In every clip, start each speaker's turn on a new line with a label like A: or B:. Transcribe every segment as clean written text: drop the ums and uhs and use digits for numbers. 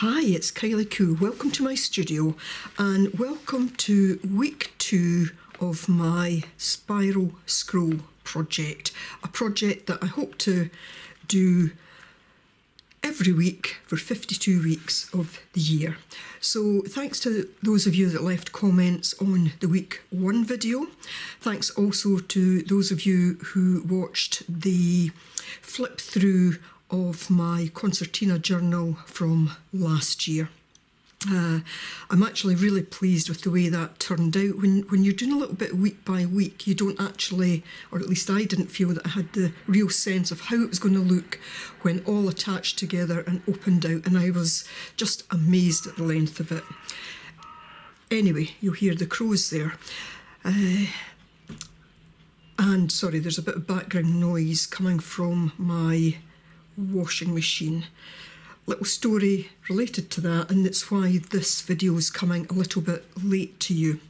A: Hi, it's Kylie Koo. Welcome to my studio and welcome to week 2 of my spiral scroll project. A project that I hope to do every week for 52 weeks of the year. So thanks to those of you that left comments on the week 1 video. Thanks also to those of you who watched the flip through of my concertina journal from last year. I'm actually really pleased with the way that turned out. When you're doing a little bit week by week, you don't actually, or at least I didn't feel that I had the real sense of how it was going to look when all attached together and opened out, and I was just amazed at the length of it. Anyway, you'll hear the crows there. And sorry, there's a bit of background noise coming from my washing machine. Little story related to that, and that's why this video is coming a little bit late to you.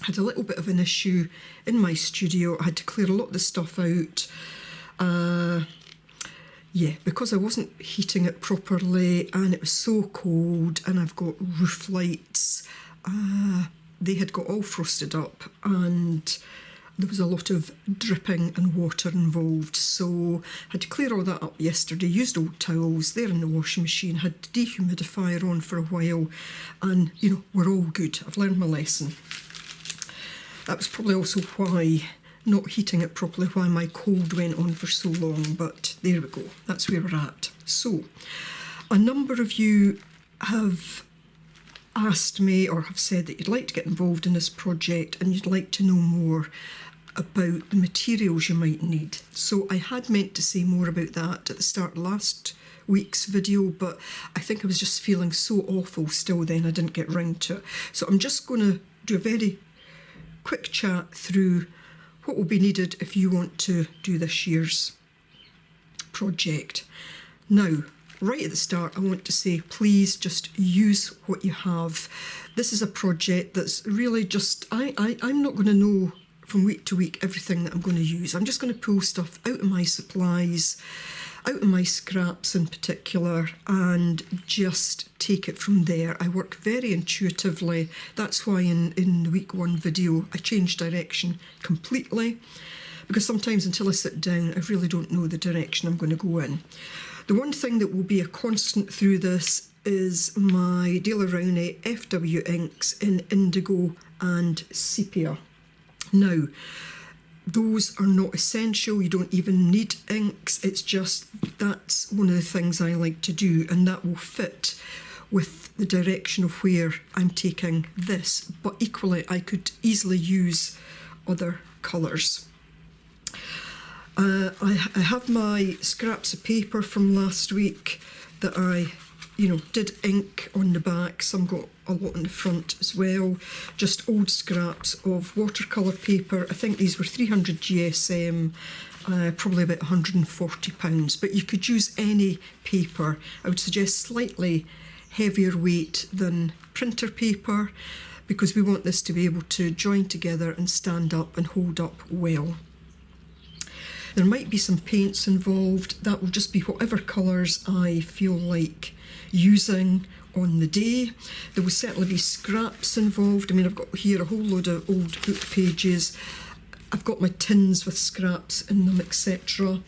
A: I had a little bit of an issue in my studio. I had to clear a lot of the stuff out. Because I wasn't heating it properly and it was so cold, and I've got roof lights. They had got all frosted up and there was a lot of dripping and water involved, so I had to clear all that up yesterday, used old towels, there in the washing machine, had the dehumidifier on for a while, and we're all good. I've learned my lesson. That was probably also why, not heating it properly, why my cold went on for so long, but there we go, that's where we're at. So, a number of you have asked me or have said that you'd like to get involved in this project and you'd like to know more about the materials you might need. So I had meant to say more about that at the start of last week's video, but I think I was just feeling so awful still then I didn't get round to it. So I'm just going to do a very quick chat through what will be needed if you want to do this year's project. Now, right at the start, I want to say, please just use what you have. This is a project that's really just, I'm not going to know from week to week everything that I'm going to use. I'm just going to pull stuff out of my supplies, out of my scraps in particular, and just take it from there. I work very intuitively. That's why in the week 1 video, I changed direction completely, because sometimes until I sit down, I really don't know the direction I'm going to go in. The one thing that will be a constant through this is my Daler Rowney FW inks in indigo and sepia. Now, those are not essential. You don't even need inks. It's just that's one of the things I like to do, and that will fit with the direction of where I'm taking this. But equally, I could easily use other colours. I have my scraps of paper from last week that I, did ink on the back. Some got a lot on the front as well. Just old scraps of watercolour paper. I think these were 300 GSM, probably about £140. But you could use any paper. I would suggest slightly heavier weight than printer paper, because we want this to be able to join together and stand up and hold up well. There might be some paints involved. That will just be whatever colours I feel like using on the day. There will certainly be scraps involved. I mean, I've got here a whole load of old book pages. I've got my tins with scraps in them, etc.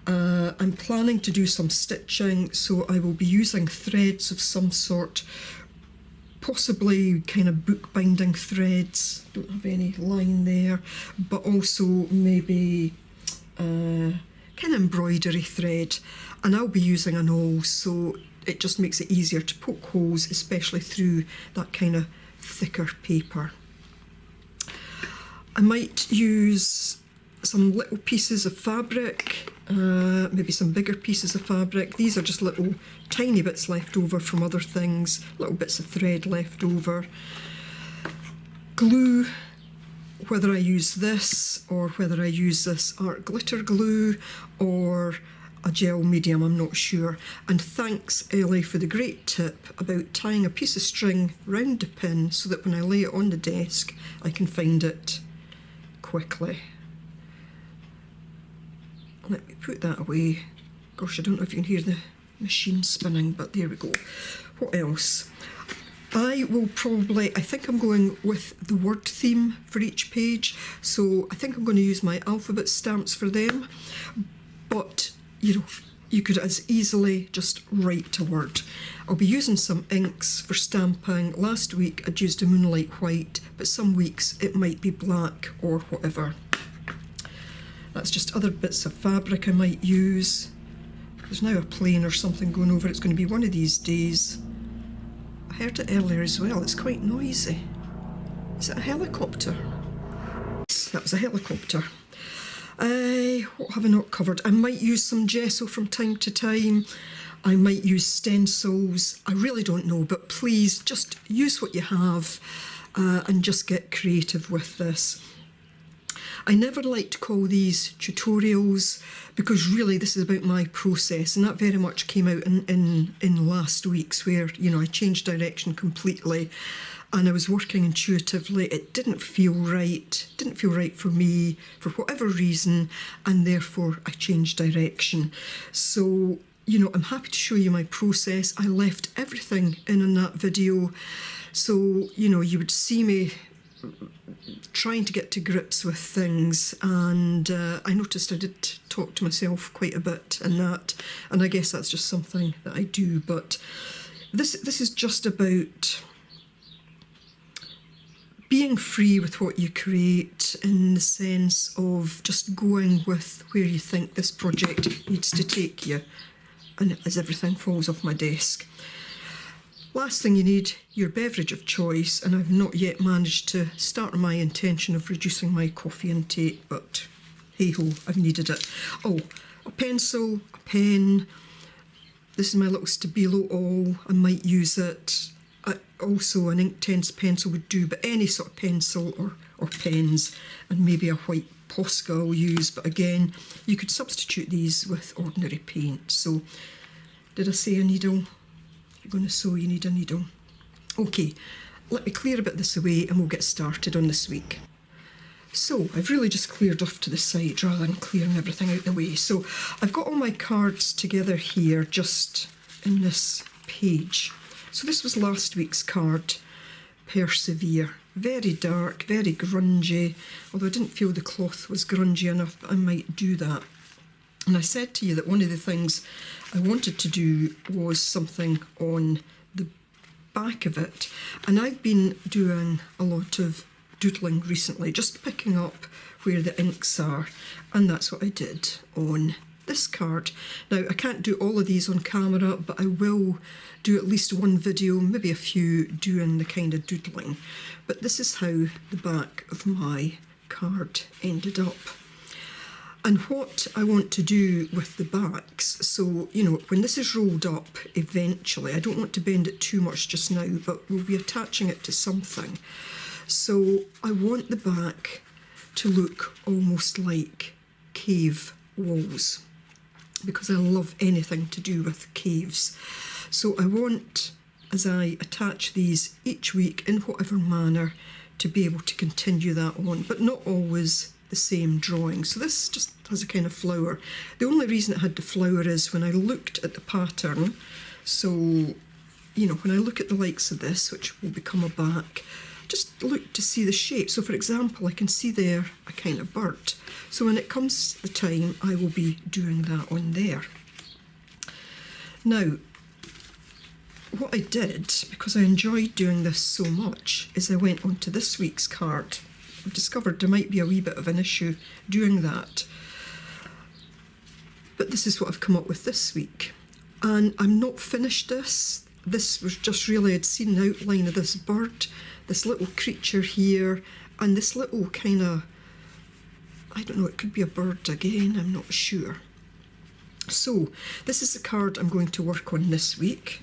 A: I'm planning to do some stitching, so I will be using threads of some sort, possibly kind of bookbinding threads. Don't have any line there, but also maybe kind of embroidery thread, and I'll be using an awl, so it just makes it easier to poke holes, especially through that kind of thicker paper. I might use some little pieces of fabric, maybe some bigger pieces of fabric. These are just little tiny bits left over from other things, little bits of thread left over. Glue, whether I use this or whether I use this art glitter glue or a gel medium, I'm not sure. And thanks, Ellie, for the great tip about tying a piece of string round the pin so that when I lay it on the desk, I can find it quickly. Let me put that away. Gosh, I don't know if you can hear the machine spinning, but there we go. What else? I think I'm going with the word theme for each page, so I think I'm going to use my alphabet stamps for them, but you know, you could as easily just write a word. I'll be using some inks for stamping. Last week I'd used a Moonlight White, but some weeks it might be black or whatever. That's just other bits of fabric I might use. There's now a plane or something going over. It's going to be one of these days. I heard it earlier as well. It's quite noisy. Is it a helicopter? That was a helicopter. What have I not covered? I might use some gesso from time to time. I might use stencils. I really don't know, but please just use what you have and just get creative with this. I never like to call these tutorials because really this is about my process, and that very much came out in last week's, where, you know, I changed direction completely and I was working intuitively. It didn't feel right for me for whatever reason, and therefore I changed direction. So, you know, I'm happy to show you my process. I left everything in that video, so, you know, you would see me trying to get to grips with things, and I noticed I did talk to myself quite a bit in that, and I guess that's just something that I do. But this is just about being free with what you create, in the sense of just going with where you think this project needs to take you, and as everything falls off my desk. Last thing you need, your beverage of choice, and I've not yet managed to start on my intention of reducing my coffee intake, but hey ho, I've needed it. Oh, a pencil, a pen. This is my little Stabilo all. I might use it. Also an Inktense pencil would do, but any sort of pencil or pens, and maybe a white Posca I'll use, but again, you could substitute these with ordinary paint. So, did I say a needle? If you're going to sew, you need a needle. Okay, let me clear a bit this away and we'll get started on this week. So I've really just cleared off to the side rather than clearing everything out the way. So I've got all my cards together here just in this page. So this was last week's card, Persevere. Very dark, very grungy, although I didn't feel the cloth was grungy enough, but I might do that. And I said to you that one of the things I wanted to do was something on the back of it. And I've been doing a lot of doodling recently, just picking up where the inks are. And that's what I did on this card. Now, I can't do all of these on camera, but I will do at least one video, maybe a few, doing the kind of doodling. But this is how the back of my card ended up. And what I want to do with the backs, so, you know, when this is rolled up eventually, I don't want to bend it too much just now, but we'll be attaching it to something. So I want the back to look almost like cave walls, because I love anything to do with caves. So I want, as I attach these each week in whatever manner, to be able to continue that on, but not always the same drawing. So this just has a kind of flower. The only reason it had the flower is when I looked at the pattern. So, you know, when I look at the likes of this, which will become a back, just look to see the shape. So for example, I can see there a kind of bird. So when it comes the time, I will be doing that on there. Now, what I did, because I enjoyed doing this so much, is I went on to this week's card. I've discovered there might be a wee bit of an issue doing that. But this is what I've come up with this week. And I'm not finished this. This was just really, I'd seen an outline of this bird, this little creature here, and this little kind of, I don't know, it could be a bird again, I'm not sure. So this is the card I'm going to work on this week.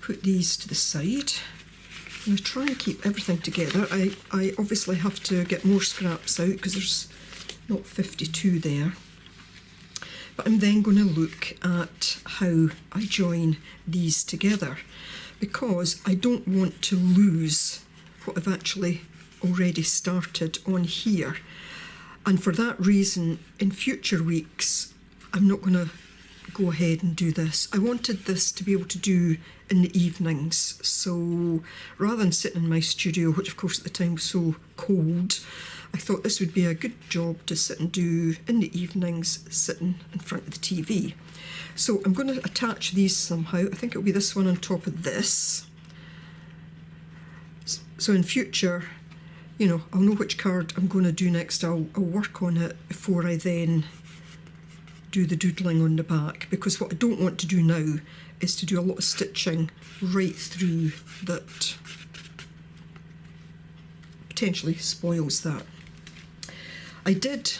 A: Put these to the side. I'm going to try and keep everything together. I obviously have to get more scraps out because there's not 52 there. But I'm then going to look at how I join these together, because I don't want to lose what I've actually already started on here. And for that reason, in future weeks, I'm not going to go ahead and do this. I wanted this to be able to do in the evenings, so rather than sitting in my studio, which of course at the time was so cold, I thought this would be a good job to sit and do in the evenings, sitting in front of the TV. So I'm going to attach these somehow. I think it'll be this one on top of this. So in future, you know, I'll know which card I'm going to do next. I'll work on it before I then do the doodling on the back, because what I don't want to do now is to do a lot of stitching right through that potentially spoils that. I did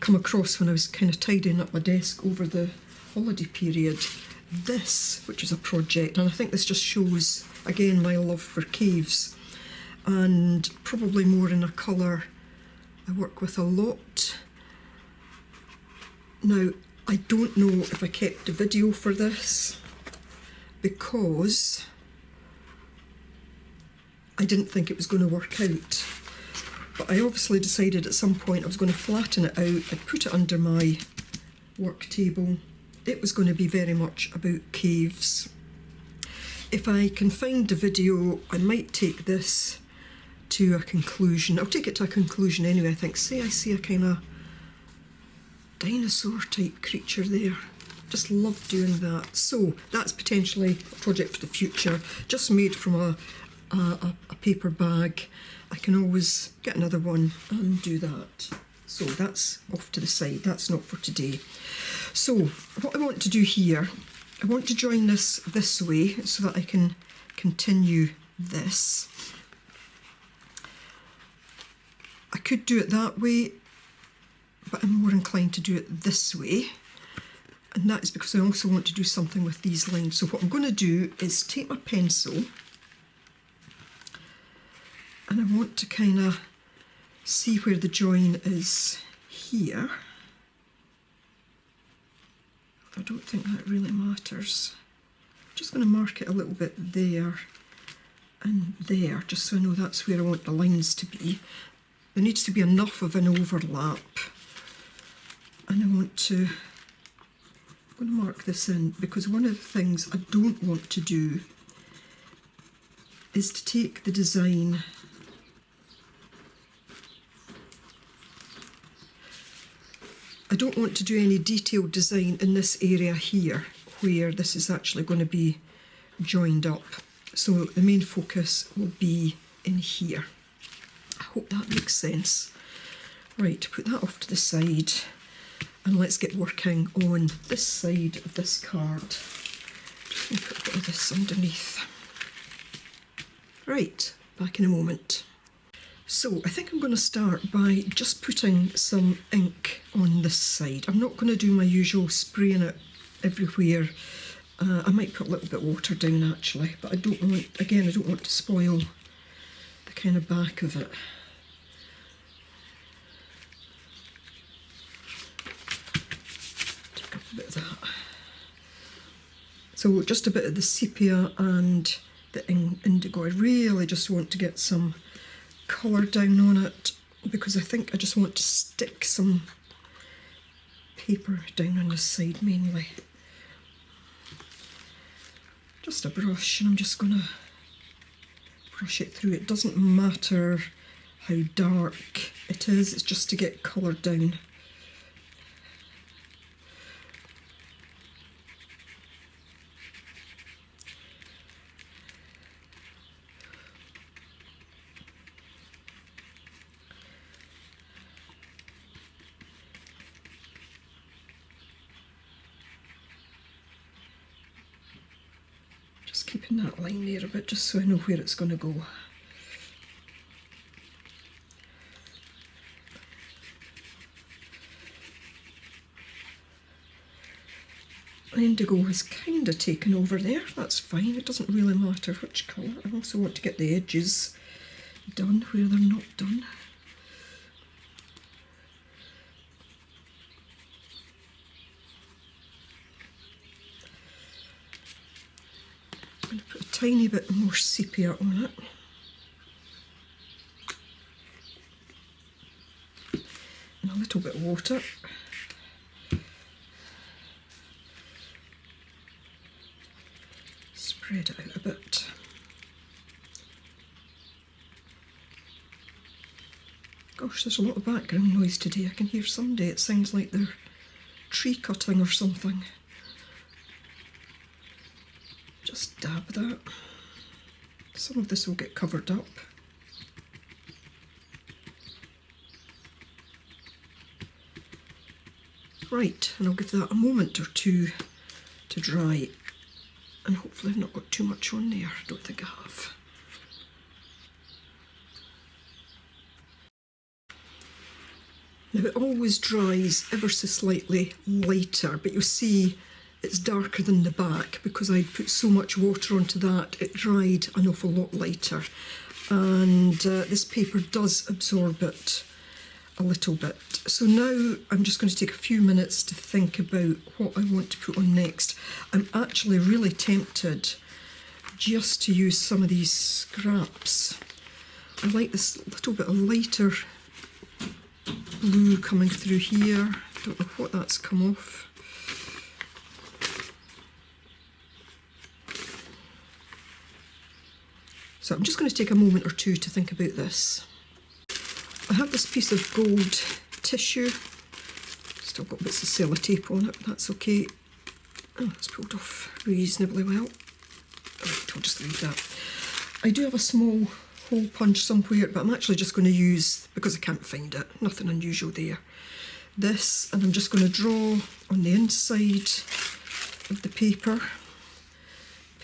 A: come across, when I was kind of tidying up my desk over the holiday period, this, which is a project, and I think this just shows again my love for caves, and probably more in a colour I work with a lot. Now, I don't know if I kept a video for this because I didn't think it was going to work out. But I obviously decided at some point I was going to flatten it out. I'd put it under my work table. It was going to be very much about caves. If I can find the video, I might take this to a conclusion. I'll take it to a conclusion anyway, I think. Say I see a kind of dinosaur type creature there. Just love doing that. So that's potentially a project for the future, just made from a paper bag. I can always get another one and do that. So that's off to the side, that's not for today. So what I want to do here, I want to join this way so that I can continue this. I could do it that way, but I'm more inclined to do it this way. And that is because I also want to do something with these lines. So what I'm going to do is take my pencil, and I want to kind of see where the join is here. I don't think that really matters. I'm just going to mark it a little bit there and there, just so I know that's where I want the lines to be. There needs to be enough of an overlap. And I'm going to mark this in, because one of the things I don't want to do is to take the design I don't want to do any detailed design in this area here where this is actually going to be joined up. So the main focus will be in here. I hope that makes sense. Right, put that off to the side, and let's get working on this side of this card. Just going to put a bit of this underneath. Right, back in a moment. So I think I'm going to start by just putting some ink on this side. I'm not going to do my usual spraying it everywhere. I might put a little bit of water down actually, but I don't want, again, I don't want to spoil the kind of back of it. Take up a bit of that. So just a bit of the sepia and the indigo. I really just want to get some colour down on it, because I think I just want to stick some paper down on this side mainly. Just a brush, and I'm just going to brush it through. It doesn't matter how dark it is, it's just to get colour down. Just keeping that line there a bit, just so I know where it's going to go. Indigo has kind of taken over there, that's fine, it doesn't really matter which colour. I also want to get the edges done where they're not done. I'm going to put a tiny bit more sepia on it. And a little bit of water. spread it out a bit. Gosh, there's a lot of background noise today. I can hear somebody. It sounds like they're tree cutting or something. Just dab that. Some of this will get covered up. Right, and I'll give that a moment or two to dry. And hopefully I've not got too much on there. I don't think I have. Now it always dries ever so slightly lighter, but you'll see it's darker than the back because I put so much water onto that, it dried an awful lot lighter. And this paper does absorb it a little bit. So now I'm just going to take a few minutes to think about what I want to put on next. I'm actually really tempted just to use some of these scraps. I like this little bit of lighter blue coming through here. Don't know what that's come off. So I'm just going to take a moment or two to think about this. I have this piece of gold tissue. Still got bits of sellotape on it, but that's okay. Oh, it's pulled off reasonably well. Right, I'll just leave that. I do have a small hole punch somewhere, but I'm actually just going to use, because I can't find it, nothing unusual there, this, and I'm just going to draw on the inside of the paper.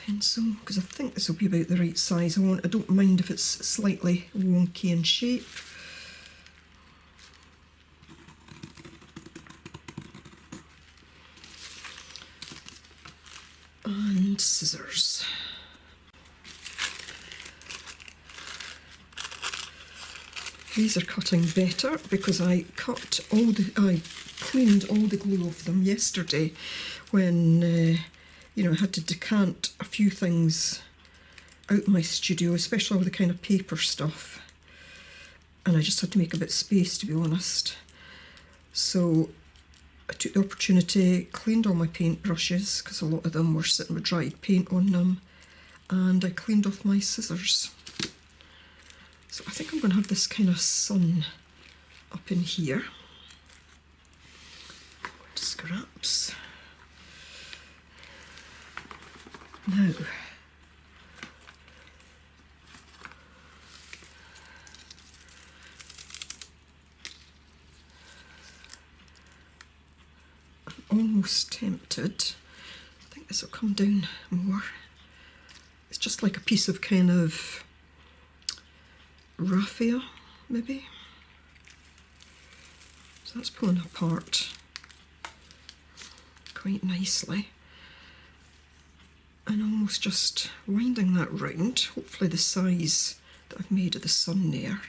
A: Pencil, because I think this will be about the right size I want. I don't mind if it's slightly wonky in shape. And scissors. These are cutting better because I cleaned all the glue off them yesterday when you know, I had to decant a few things out my studio, especially all the kind of paper stuff, and I just had to make a bit of space, to be honest. So I took the opportunity, cleaned all my paint brushes because a lot of them were sitting with dried paint on them, and I cleaned off my scissors. So I think I'm going to have this kind of sun up in here. Scraps. Now, I'm almost tempted. I think this will come down more. It's just like a piece of kind of raffia, maybe. So that's pulling apart quite nicely. And almost just winding that round, hopefully the size that I've made of the sun there.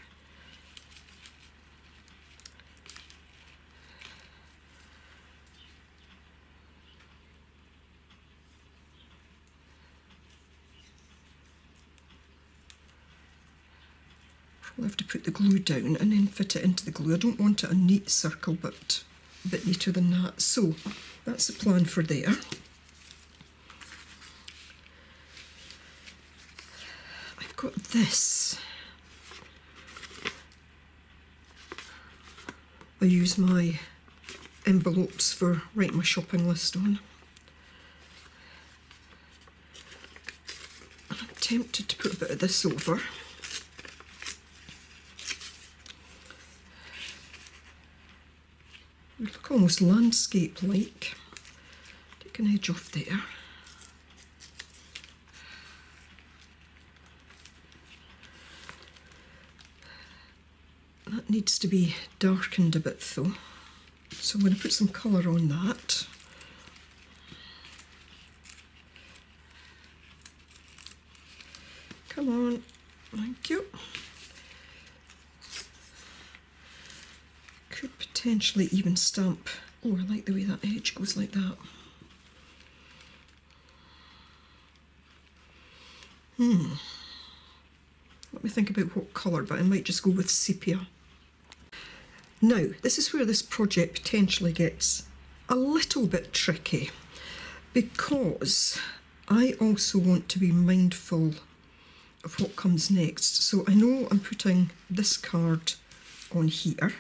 A: I'll have to put the glue down and then fit it into the glue. I don't want it a neat circle, but a bit neater than that. So that's the plan for there. I've got this. I use my envelopes for writing my shopping list on. I'm tempted to put a bit of this over. It would look almost landscape-like. Take an edge off there. That needs to be darkened a bit though. So I'm going to put some colour on that. Come on, thank you. Could potentially even stamp. Oh, I like the way that edge goes like that. Let me think about what colour, but I might just go with sepia. Now, this is where this project potentially gets a little bit tricky, because I also want to be mindful of what comes next. So I know I'm putting this card on here.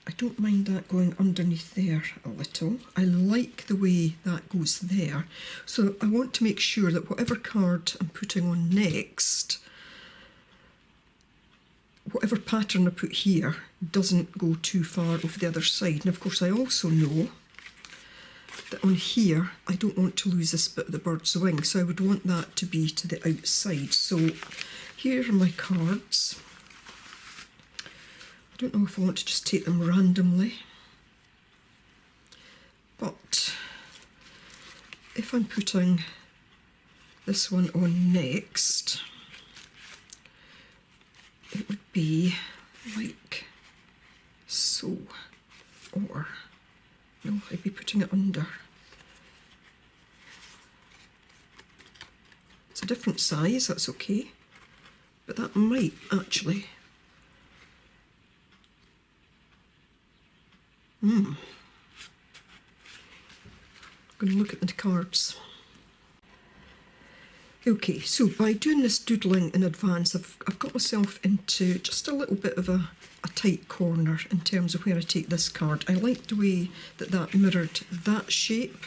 A: I don't mind that going underneath there a little. I like the way that goes there. So I want to make sure that whatever card I'm putting on next, whatever pattern I put here doesn't go too far over the other side. And of course I also know that on here I don't want to lose this bit of the bird's wing, so I would want that to be to the outside. So here are my cards. I don't know if I want to just take them randomly, but if I'm putting this one on next, it would be like so, or no, I'd be putting it under. It's a different size, that's okay, but that might actually I'm going to look at the cards. Okay, so by doing this doodling in advance, I've got myself into just a little bit of a tight corner in terms of where I take this card. I like the way that that mirrored that shape,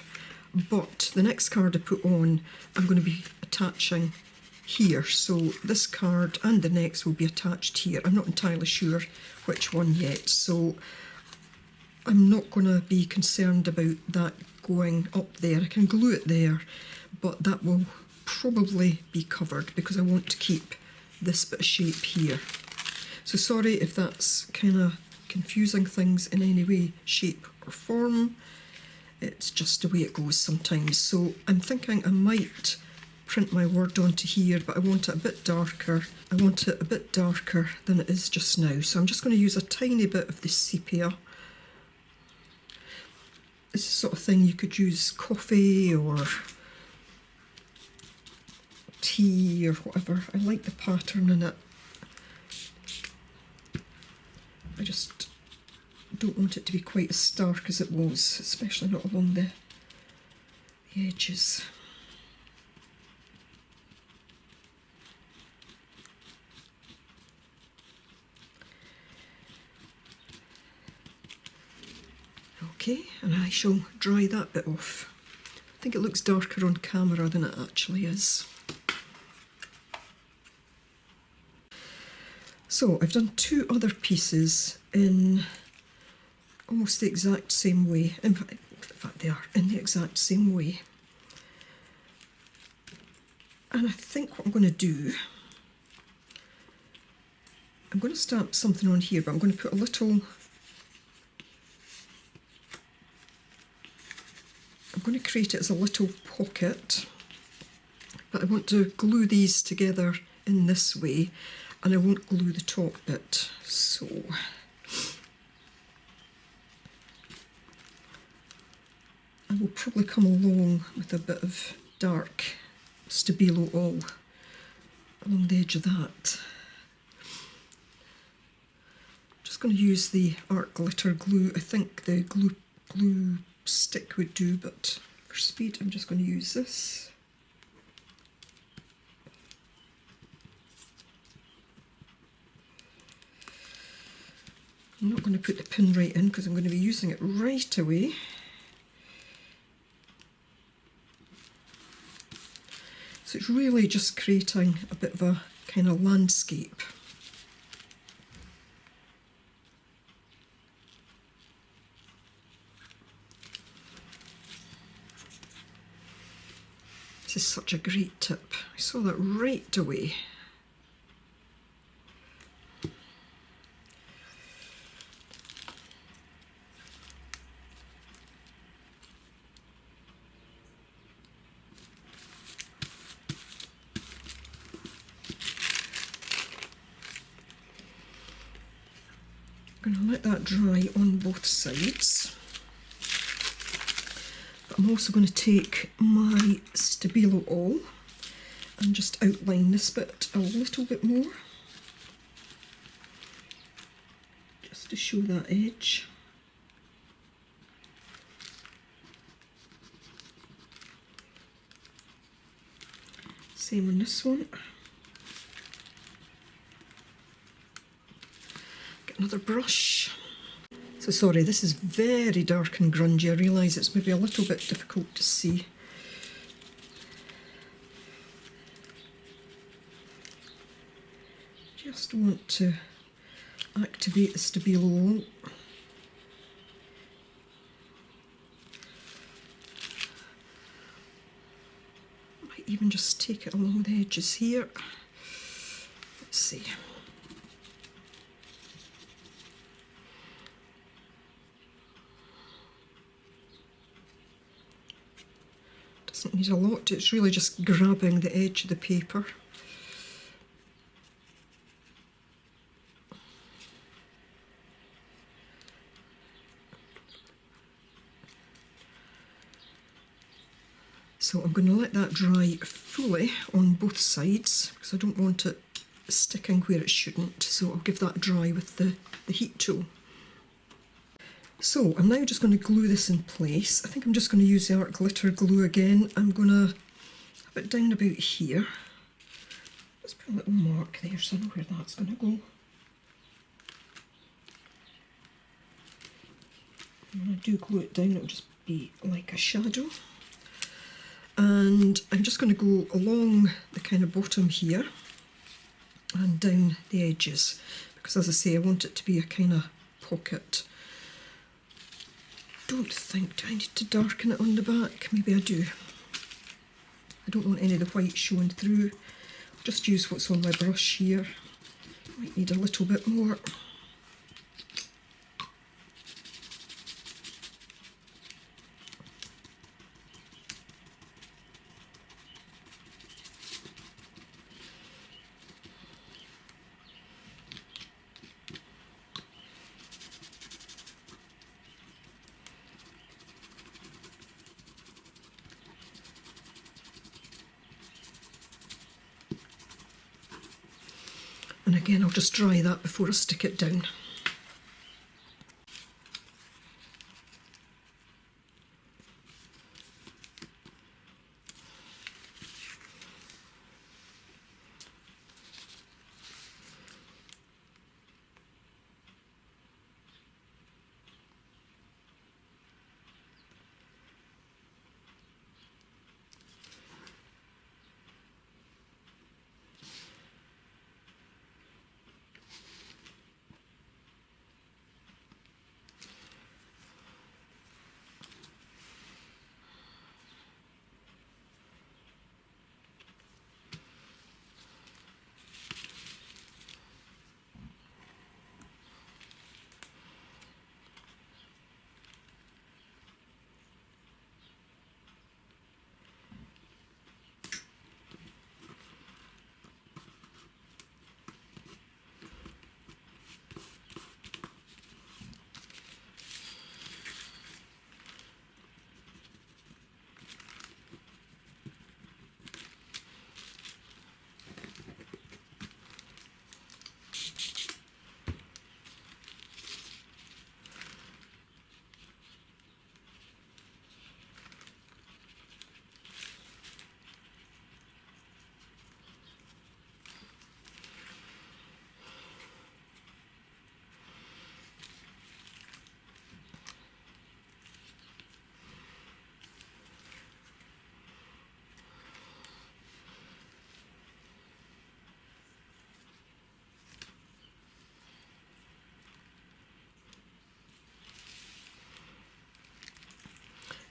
A: but the next card I put on, I'm going to be attaching here. So this card and the next will be attached here. I'm not entirely sure which one yet, so I'm not going to be concerned about that going up there. I can glue it there, but that will probably be covered because I want to keep this bit of shape here. So sorry if that's kind of confusing things in any way, shape or form. It's just the way it goes sometimes. So I'm thinking I might print my word onto here, but I want it a bit darker. I want it a bit darker than it is just now. So I'm just going to use a tiny bit of the sepia. It's the sort of thing you could use coffee or tea or whatever. I like the pattern in it. I just don't want it to be quite as stark as it was, especially not along the edges. Okay, and I shall dry that bit off. I think it looks darker on camera than it actually is. So I've done two other pieces in almost the exact same way. In fact, they are in the exact same way. And I think what I'm going to do, I'm going to stamp something on here, but I'm going to put a little, I'm going to create it as a little pocket, but I want to glue these together in this way, and I won't glue the top bit. So I will probably come along with a bit of dark Stabilo all along the edge of that. Just going to use the art glitter glue. I think the glue stick would do, but for speed I'm just going to use this. I'm not going to put the pin right in because I'm going to be using it right away. So it's really just creating a bit of a kind of landscape. This is such a great tip. I saw that right away. I'm going to let that dry on both sides. But I'm also going to take my Stabilo all and just outline this bit a little bit more, just to show that edge. Same on this one. Get another brush. So sorry, this is very dark and grungy. I realise it's maybe a little bit difficult to see. Just want to activate the Stabilo. Might even just take it along the edges here. Let's see. Doesn't need a lot, it's really just grabbing the edge of the paper. So I'm going to let that dry fully on both sides because I don't want it sticking where it shouldn't, so I'll give that dry with the heat tool. So I'm now just going to glue this in place. I think I'm just going to use the art glitter glue again. I'm going to have it down about here. Let's put a little mark there so I know where that's going to go. And when I do glue it down, it'll just be like a shadow. And I'm just going to go along the kind of bottom here and down the edges because, as I say, I want it to be a kind of pocket. Don't think, do I need to darken it on the back? Maybe I do. I don't want any of the white showing through. I'll just use what's on my brush here. Might need a little bit more. And again, I'll just dry that before I stick it down.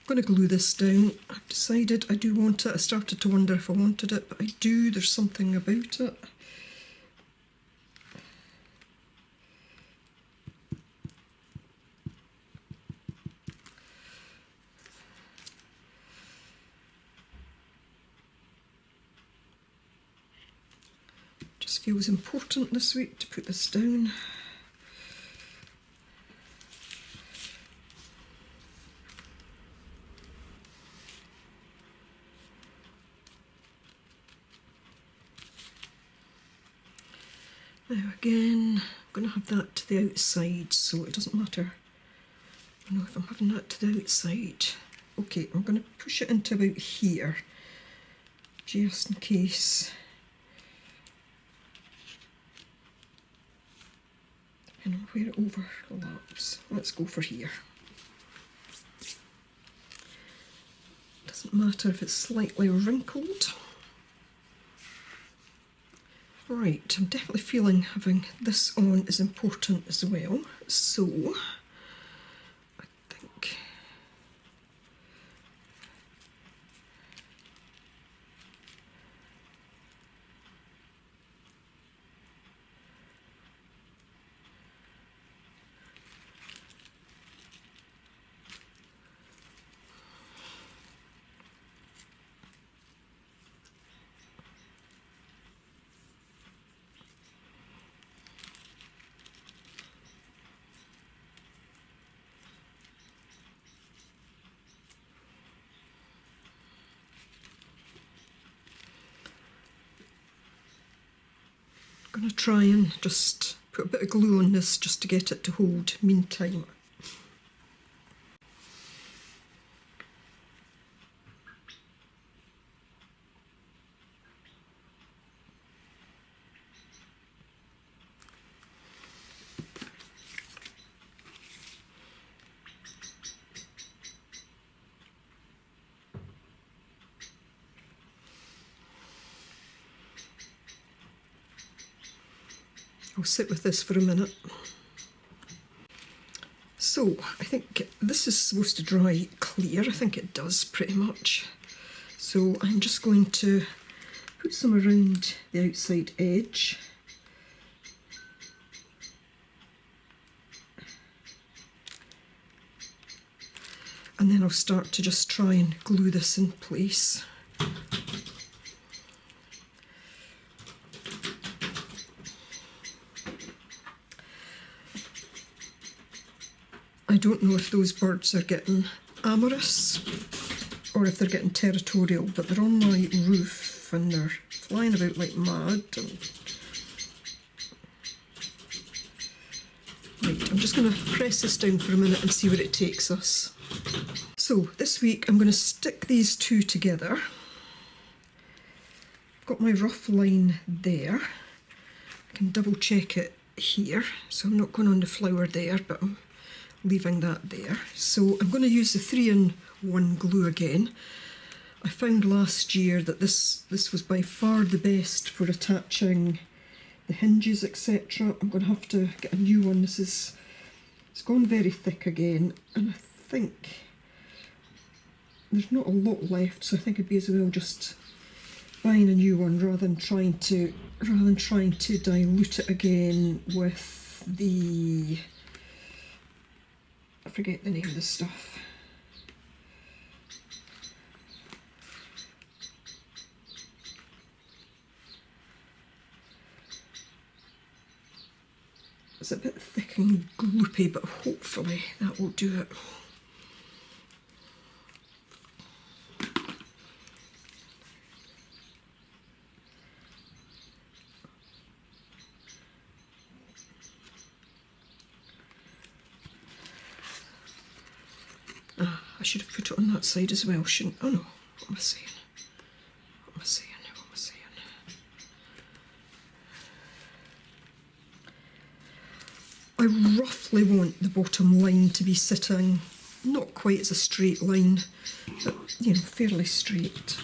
A: I'm going to glue this down. I've decided I do want it. I started to wonder if I wanted it, but I do. There's something about it. Just feels important this week to put this down. Now again, I'm going to have that to the outside, so it doesn't matter. You know, if I'm having that to the outside. Okay, I'm going to push it into about here. just in case. And where it overlaps. Let's go for here. Doesn't matter if it's slightly wrinkled. Right, I'm definitely feeling having this on is important as well. So, I think I'm going to try and just put a bit of glue on this just to get it to hold meantime. I'll sit with this for a minute. So, I think this is supposed to dry clear. I think it does pretty much. So I'm just going to put some around the outside edge. And then I'll start to just try and glue this in place. I don't know if those birds are getting amorous or if they're getting territorial, but they're on my roof and they're flying about like mad. Right, I'm just going to press this down for a minute and see where it takes us. So this week I'm going to stick these two together. I've got my rough line there. I can double check it here, so I'm not going on the flower there, but I'm leaving that there. So I'm going to use the 3-in-1 glue again. I found last year that this was by far the best for attaching the hinges, etc. I'm going to have to get a new one. It's gone very thick again, and I think there's not a lot left, so I think it'd be as well just buying a new one rather than trying to dilute it again with the, I forget the name of the stuff. It's a bit thick and gloopy, but hopefully that will do it. I should have put it on that side as well, shouldn't I? Oh no, what am I saying? What am I saying? What am I saying? I roughly want the bottom line to be sitting not quite as a straight line, but you know, fairly straight.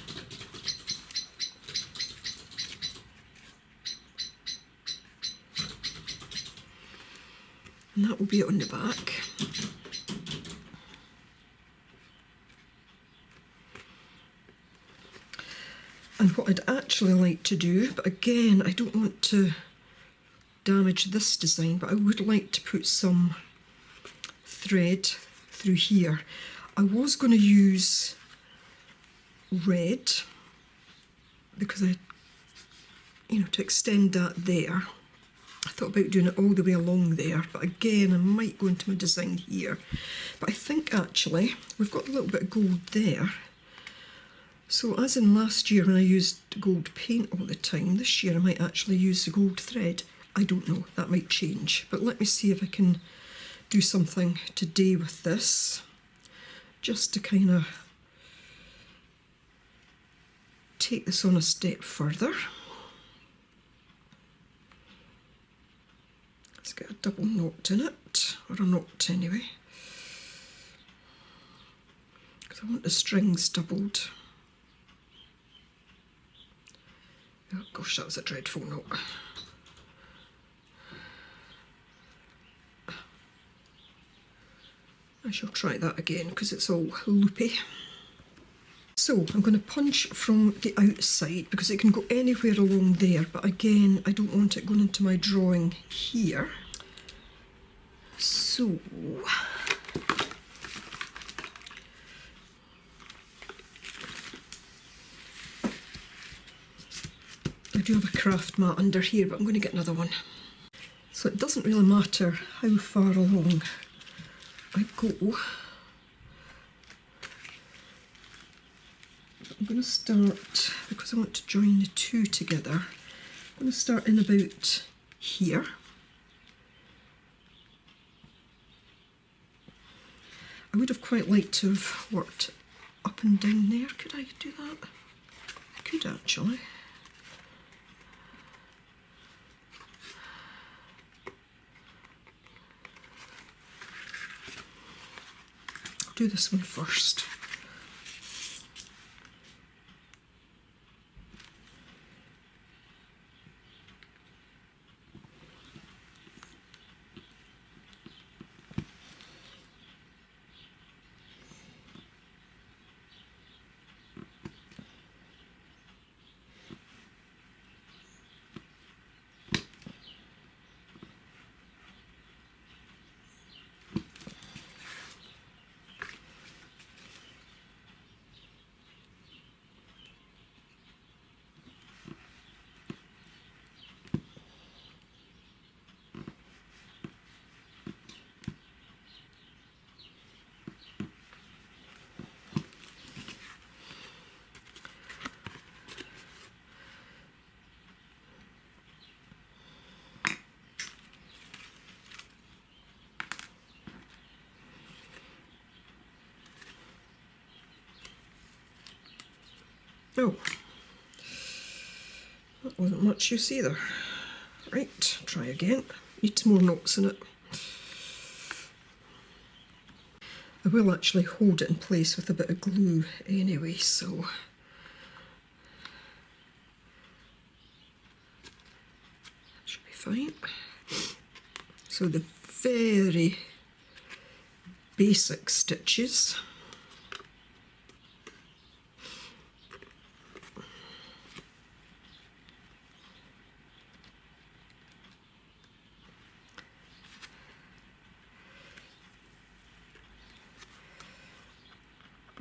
A: And that will be it on the back. And what I'd actually like to do, but again, I don't want to damage this design, but I would like to put some thread through here. I was going to use red because to extend that there. I thought about doing it all the way along there, but again, I might go into my design here. But I think actually, we've got a little bit of gold there. So as in last year when I used gold paint all the time, this year I might actually use the gold thread. I don't know, that might change. But let me see if I can do something today with this, just to kind of take this on a step further. Let's get a double knot in it, or a knot anyway, because I want the strings doubled. Oh gosh, that was a dreadful knot. I shall try that again because it's all loopy. So I'm going to punch from the outside because it can go anywhere along there, but again I don't want it going into my drawing here. So I do have a craft mat under here, but I'm going to get another one. So it doesn't really matter how far along I go. I'm going to start, because I want to join the two together, I'm going to start in about here. I would have quite liked to have worked up and down there. Could I do that? I could actually. I'll do this one first. Oh, that wasn't much use either. Right, try again. Needs more knots in it. I will actually hold it in place with a bit of glue anyway, so should be fine. So the very basic stitches.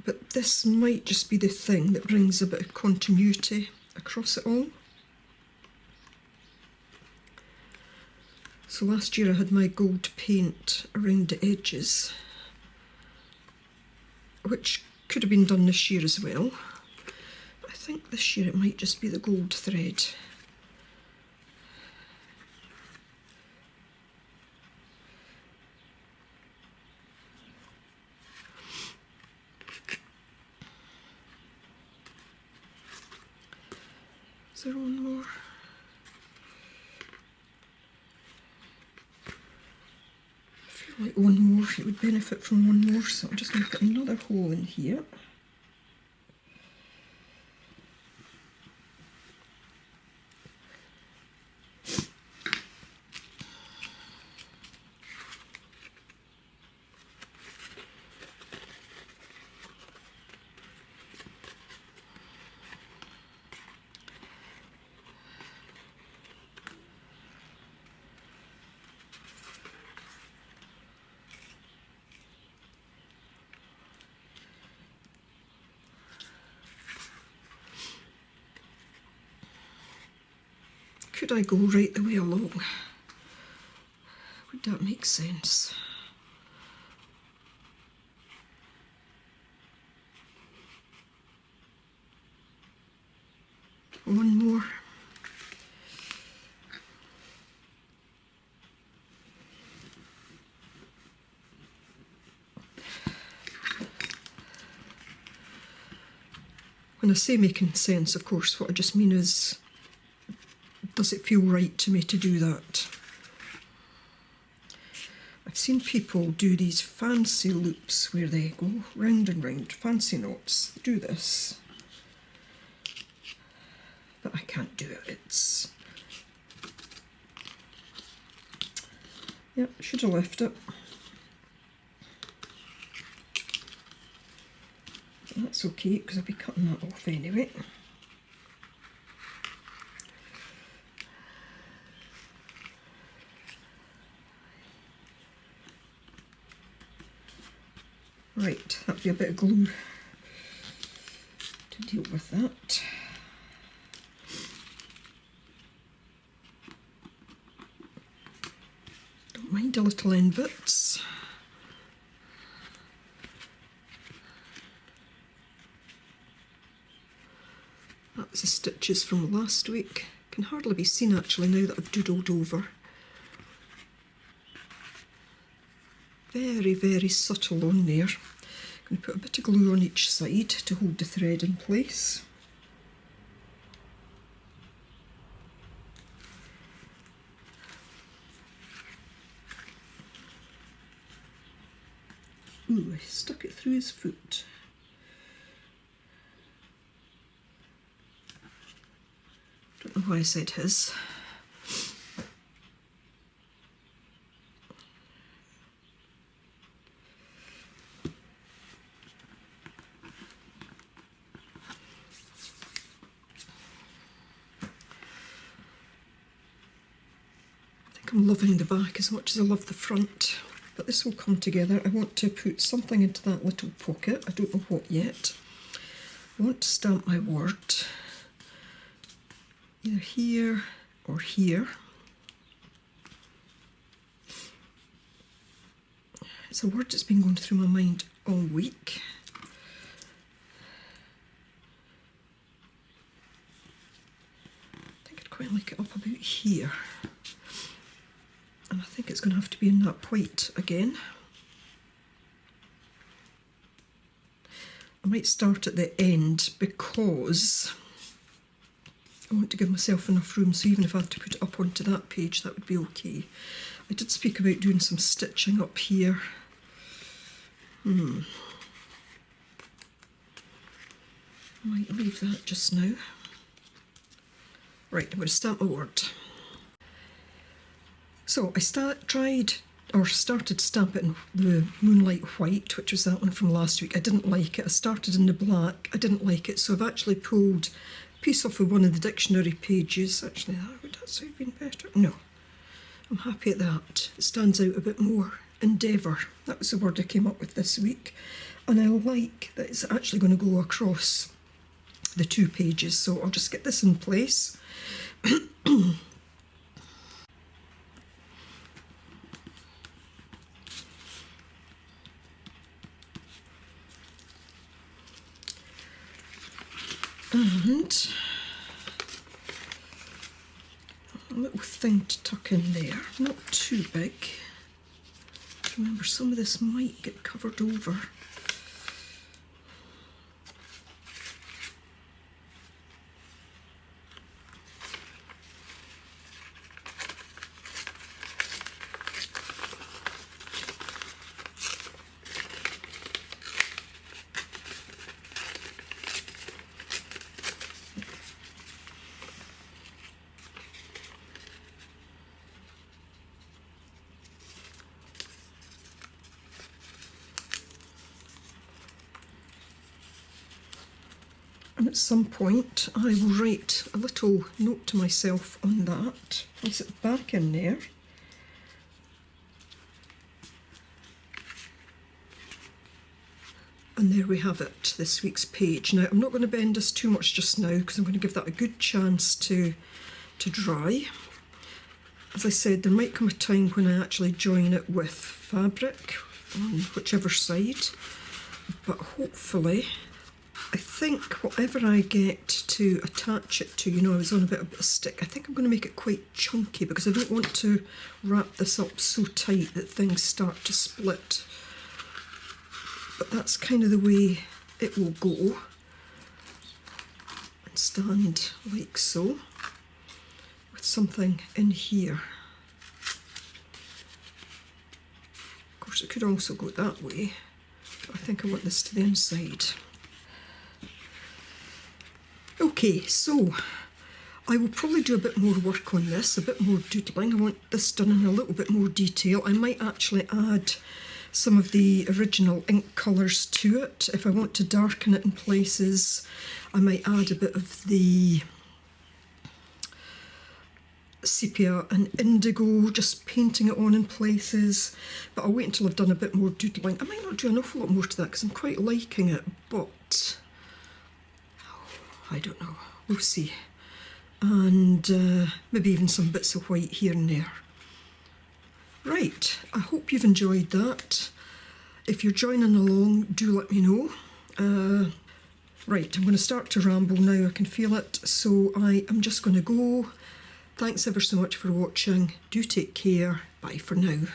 A: But this might just be the thing that brings a bit of continuity across it all. So last year I had my gold paint around the edges, which could have been done this year as well. But I think this year it might just be the gold thread. Is there one more? I feel like one more, it would benefit from one more, so I'm just going to put another hole in here. Could I go right the way along? Would that make sense? One more. When I say making sense, of course, what I just mean is, does it feel right to me to do that? I've seen people do these fancy loops where they go round and round, fancy knots, do this. But I can't do it, yep, should have left it. That's okay, because I'll be cutting that off anyway. Right, that'll be a bit of glue to deal with that. Don't mind a little end bits. That was the stitches from last week. Can hardly be seen actually now that I've doodled over. Very, very subtle on there. I'm going to put a bit of glue on each side to hold the thread in place. Ooh, I stuck it through his foot. Don't know why I said his. I'm loving the back as much as I love the front, but this will come together. I want to put something into that little pocket. I don't know what yet. I want to stamp my word either here or here. It's a word that's been going through my mind all week. I think I'd quite like it up about here. And I think it's going to have to be in that white again. I might start at the end because I want to give myself enough room, so even if I have to put it up onto that page, that would be okay. I did speak about doing some stitching up here. I might leave that just now. Right, I'm going to stamp my word. So I started stamping the Moonlight White, which was that one from last week. I didn't like it. I started in the black. I didn't like it, so I've actually pulled a piece off of one of the dictionary pages. Actually, that would also have been better. No, I'm happy at that. It stands out a bit more. Endeavour, that was the word I came up with this week. And I like that it's actually going to go across the two pages, so I'll just get this in place. And a little thing to tuck in there, not too big. Remember, some of this might get covered over. And at some point I will write a little note to myself on that, place it back in there. And there we have it, this week's page. Now I'm not going to bend this too much just now because I'm going to give that a good chance to dry. As I said, there might come a time when I actually join it with fabric on whichever side, but hopefully, I think whatever I get to attach it to, you know, I was on a bit of a stick, I think I'm going to make it quite chunky because I don't want to wrap this up so tight that things start to split. But that's kind of the way it will go. stand like so, with something in here. Of course, it could also go that way, but I think I want this to the inside. Okay, so I will probably do a bit more work on this, a bit more doodling. I want this done in a little bit more detail. I might actually add some of the original ink colours to it. If I want to darken it in places, I might add a bit of the sepia and indigo, just painting it on in places. But I'll wait until I've done a bit more doodling. I might not do an awful lot more to that because I'm quite liking it, but I don't know. We'll see. And maybe even some bits of white here and there. Right, I hope you've enjoyed that. If you're joining along, do let me know. Right, I'm going to start to ramble now, I can feel it, so I am just going to go. Thanks ever so much for watching. Do take care. Bye for now.